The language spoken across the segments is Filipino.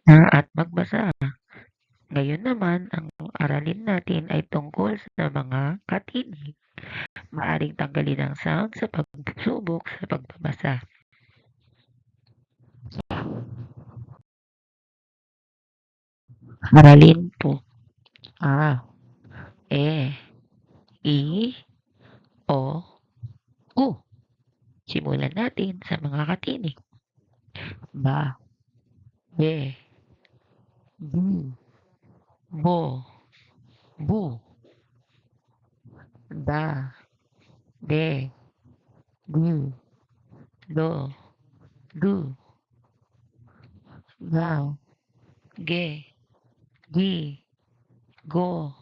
na at magbasa. Ngayon naman, ang aralin natin ay tungkol sa mga katinig. Maaring tanggalin ang sound sa pagsubok sa pagbabasa. Aralin po. A, E, I, O, U. Simulan natin sa mga katinig. Ba, be, bu, bo, bu, da, de, du, do, du, ga, ge, gi, go,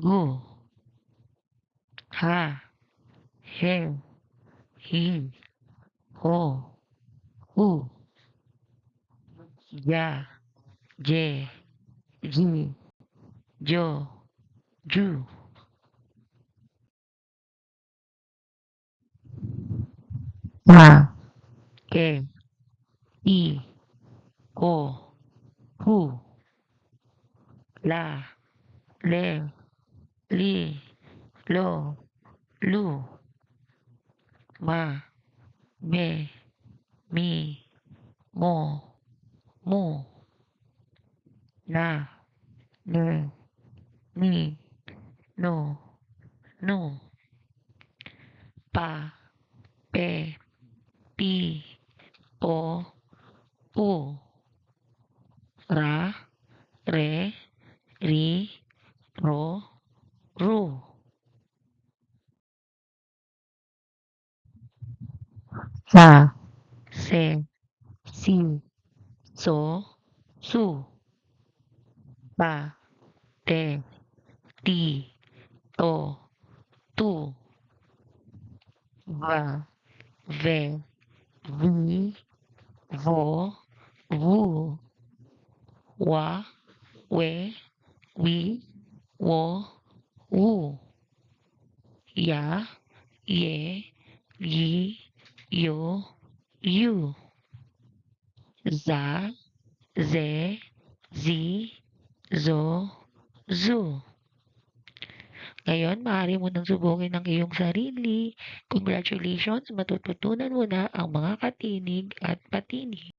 gu, ha, he, hi, ho, hu, ya, je, ji, jo, ju. Ma, ke, i, ko, hu, la, le, li, lo, lu, ma, me, mi, mo, mu, na, ne, ni, no, nu, pa, pe, pi, po, pu, ra, re, ri, ro, ru, sa, se, si, so, su, pa, te, ti, to, tu, va, ve, vi, vo, vu, wa, we, wi, wo, wu, ya, ye, yi, yo, yu, za, ze, zi, zo, zu. Ngayon, maaari mo nang subukin ang iyong sarili. Congratulations, matututunan mo na ang mga katinig at patinig.